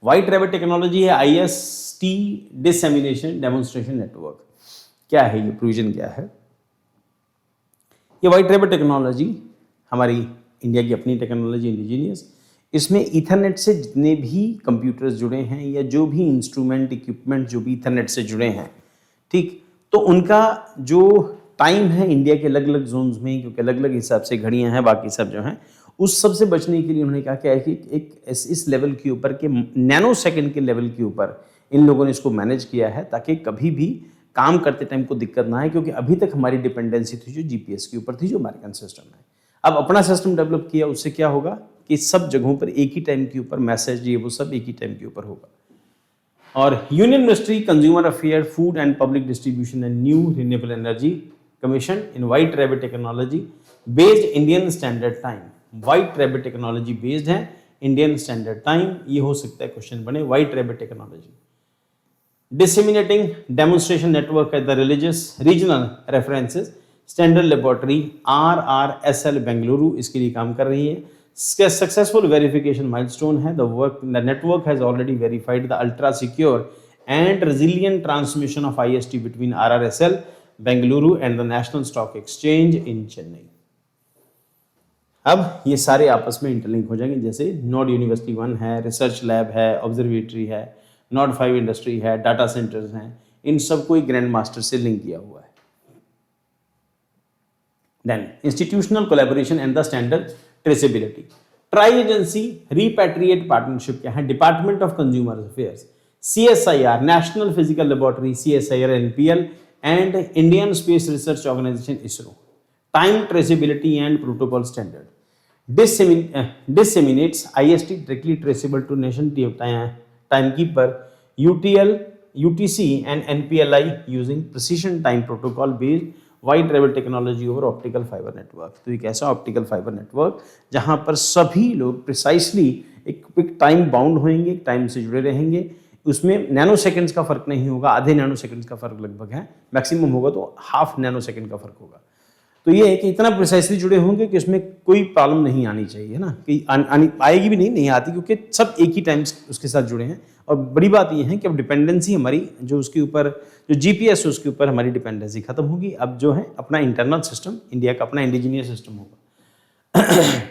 White rabbit technology है IST डिसएमिनेशन demonstration network. क्या है ये प्रोविजन, क्या है ये व्हाइट रैबिट टेक्नोलॉजी? हमारी इंडिया की अपनी टेक्नोलॉजी इंडिजीनियस। इसमें ईथरनेट से जितने भी कंप्यूटर्स जुड़े हैं या जो भी इंस्ट्रूमेंट इक्विपमेंट जो भी ईथरनेट से जुड़े हैं, ठीक, तो उनका जो टाइम है इंडिया के अलग अलग जोन्स में, क्योंकि अलग अलग हिसाब से घड़ियां हैं बाकी सब जो हैं, उस सब से बचने के लिए उन्होंने कहा क्या है कि एक इस लेवल के ऊपर के नैनो सेकंड के लेवल के ऊपर इन लोगों ने इसको मैनेज किया है ताकि कभी भी काम करते टाइम को दिक्कत ना आए, क्योंकि अभी तक हमारी डिपेंडेंसी थी जो GPS के ऊपर थी, जो अमेरिकन सिस्टम है। अब अपना सिस्टम डेवलप किया, उससे क्या होगा कि सब जगहों पर एक ही टाइम के ऊपर मैसेज ये वो सब एक ही टाइम के ऊपर होगा। और union ministry consumer affair food and public distribution and new renewable energy commission in white rabbit technology based Indian standard time. White rabbit technology based है इंडियन स्टैंडर्ड टाइम। ये हो सकता है क्वेश्चन बने, white rabbit technology. Disseminating demonstration network at the religious regional references standard laboratory RRSL Bengaluru इसके लिए काम कर रही है। सक्सेसफुल वेरिफिकेशन माइलस्टोन है। The network has already verified the ultra secure and resilient transmission of IST between RRSL Bengaluru and the national stock exchange इन चेन्नई। अब ये सारे आपस में इंटरलिंक हो जाएंगे, जैसे नोड यूनिवर्सिटी 1 है, रिसर्च लैब है, ऑब्जर्वेटरी है, नोड 5 इंडस्ट्री है, डाटा सेंटर्स हैं, इन सबको एक ग्रैंड मास्टर से लिंक किया हुआ है। Then institutional collaboration and the standard traceability. Tri agency repatriate partnership क्या है? Department of consumer affairs, CSIR national physical laboratory, CSIR NPL and Indian space research organisation ISRO। Time traceability and protocol standard disseminates IST directly traceable to nation timekeeper, UTL, UTC and NPLI using precision time protocol based white raible technology over optical fiber network। तो एक ऐसा optical fibre network जहां पर सभी लोग precisely एक time bound होंगे, एक टाइम से जुड़े रहेंगे। उसमें नैनो सेकंड्स का फर्क नहीं होगा, आधे नैनो सेकंड्स का फर्क लगभग है, मैक्सिमम होगा तो हाफ नैनो सेकंड का फर्क होगा। तो ये है कि इतना प्रिसाइसली जुड़े होंगे कि इसमें कोई प्रॉब्लम नहीं आनी चाहिए ना, कि आएगी भी नहीं आती, क्योंकि सब एक ही टाइम उसके साथ जुड़े हैं। और बड़ी बात ये है कि अब डिपेंडेंसी हमारी जो उसके ऊपर जो GPS है उसके ऊपर हमारी डिपेंडेंसी खत्म होगी। अब जो है अपना इंटरनल सिस्टम, इंडिया का अपना इंडिजीनियस सिस्टम होगा।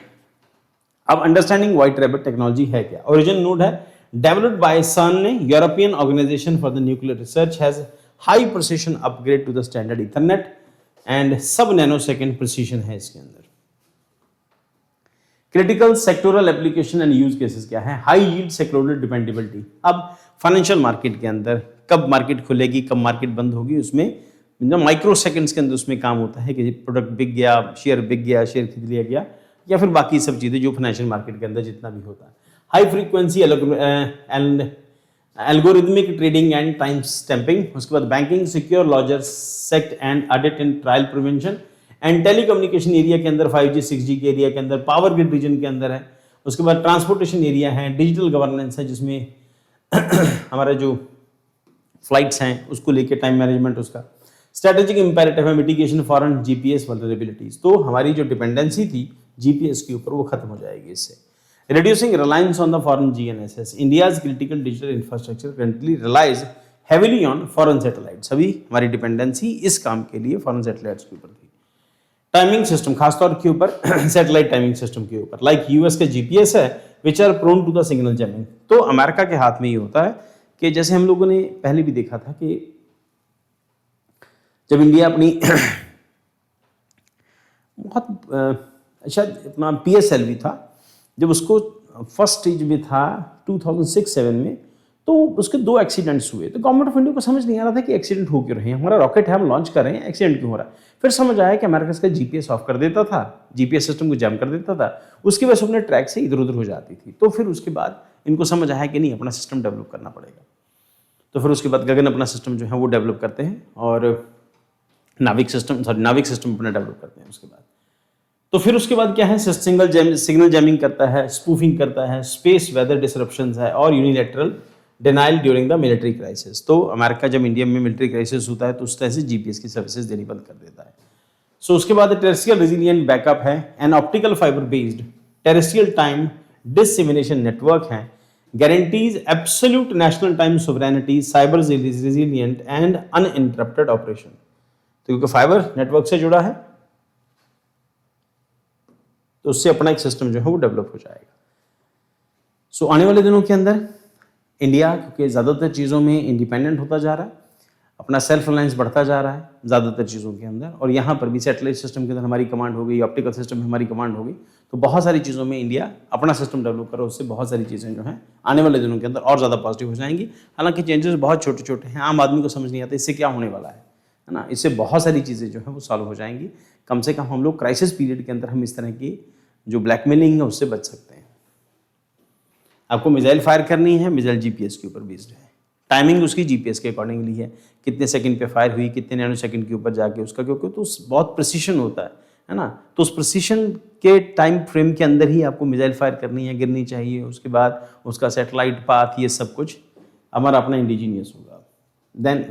अब अंडरस्टैंडिंग व्हाइट रैबिट टेक्नोलॉजी है क्या? ओरिजिन नोड है, developed by CERN, European organisation for the nuclear research, has high precision upgrade to the standard ethernet and sub nanosecond precision है इसके अंदर। Critical sectoral application and use cases क्या है? High yield sectoral dependability. अब financial market के अंदर कब market खुलेगी, कब मार्केट बंद होगी, उसमें माइक्रो सेकंड्स के अंदर उसमें काम होता है कि प्रोडक्ट बिक गया, शेयर बिक गया, शेयर खरीद लिया गया, या फिर बाकी सब चीजें जो फाइनेंशियल मार्केट के अंदर जितना भी होता है। High frequency and algorithmic trading and time stamping. उसके बाद banking, secure logger sect and audit and trial prevention and telecommunication area के अंदर 5G 6G के एरिया के अंदर, पावर ग्रिड रीजन के अंदर है। उसके बाद ट्रांसपोर्टेशन एरिया है, डिजिटल गवर्नेंस है जिसमें हमारा जो फ्लाइट्स हैं उसको लेके टाइम मैनेजमेंट, उसका स्ट्रेटेजिक इंपेरेटिव है, मिटिगेशन फॉरेन GPS वल्नरेबिलिटीज। तो हमारी जो डिपेंडेंसी थी GPS के ऊपर वो खत्म हो जाएगी इससे। Reducing reliance on the foreign GNSS. India's critical digital infrastructure currently relies heavily on foreign satellites. अभी हमारी डिपेंडेंसी इस काम के लिए फॉरेन सैटेलाइट्स के ऊपर थी। टाइमिंग सिस्टम खासतौर के ऊपर सैटेलाइट टाइमिंग सिस्टम के ऊपर, लाइक US के GPS है, which are prone to the signal jamming. तो अमेरिका के हाथ में ये होता है कि जैसे हम लोगों ने पहले भी देखा था कि जब इंडिया अपनी बहुत शायद अपना PSLV था, जब उसको फर्स्ट स्टेज में था 2006-7 में, तो उसके 2 एक्सीडेंट्स हुए। तो गवर्नमेंट ऑफ इंडिया को समझ नहीं आ रहा था कि एक्सीडेंट हो क्यों रहे हैं, हमारा रॉकेट है, हम लॉन्च कर रहे हैं, एक्सीडेंट क्यों हो रहा है। फिर समझ आया कि अमेरिका इसका GPS ऑफ कर देता था, GPS सिस्टम को जैम कर देता था, उसकी वजह से अपने ट्रैक से इधर उधर हो जाती थी। तो फिर उसके बाद इनको समझ आया कि नहीं, अपना सिस्टम डेवलप करना पड़ेगा। तो फिर उसके बाद गगन अपना सिस्टम जो है वो डेवलप करते हैं, और नाविक सिस्टम अपना डेवलप करते हैं उसके बाद। तो फिर उसके बाद क्या है, सिग्नल जैमिंग करता है, स्पूफिंग करता है, स्पेस वेदर डिसरप्शंस है, और unilateral denial during the military crisis. तो अमेरिका जब इंडिया में मिलिट्री क्राइसिस होता है तो उस तरह से GPS की सर्विसेज देनी बंद कर देता है। सो उसके बाद टेरेस्ट्रियल रेजिलिएंट बैकअप है, an optical fibre based terrestrial time dissemination network है, guarantees absolute national time sovereignty, cyber resilient and uninterrupted operation। तो क्योंकि फाइबर नेटवर्क से जुड़ा है तो उससे अपना एक सिस्टम जो है वो डेवलप हो जाएगा। सो आने वाले दिनों के अंदर इंडिया क्योंकि ज़्यादातर चीज़ों में इंडिपेंडेंट होता जा रहा है, अपना सेल्फ रिलायंस बढ़ता जा रहा है ज़्यादातर चीज़ों के अंदर, और यहाँ पर भी सैटेलाइट सिस्टम के अंदर हमारी कमांड हो गई, ऑप्टिकल सिस्टम में हमारी कमांड हो गई, तो बहुत सारी चीज़ों में इंडिया अपना सिस्टम डेवलप करो, उससे बहुत सारी चीज़ें जो हैं आने वाले दिनों के अंदर और ज़्यादा पॉजिटिव हो जाएंगी। हालांकि चेंजेस बहुत छोटे छोटे हैं, आम आदमी को समझ नहीं आता इससे क्या होने वाला है ना, इससे बहुत सारी चीज़ें जो हैं वो सॉल्व हो जाएंगी। कम से कम हम लोग क्राइसिस पीरियड के अंदर हम इस तरह की जो ब्लैकमेलिंग है उससे बच सकते हैं। आपको मिसाइल फायर करनी है, मिसाइल जीपीएस के ऊपर बेस्ड है, टाइमिंग उसकी जीपीएस के अकॉर्डिंगली है, कितने सेकंड पे फायर हुई, कितने नैनो सेकंड के ऊपर जाके उसका, क्योंकि तो बहुत प्रिसीशन होता है ना, तो उस प्रिसीशन के टाइम फ्रेम के अंदर ही आपको मिसाइल फायर करनी है, गिरनी चाहिए, उसके बाद उसका सैटेलाइट पाथ ये सब कुछ हमारा अपना इंडिजीनियस होगा। देन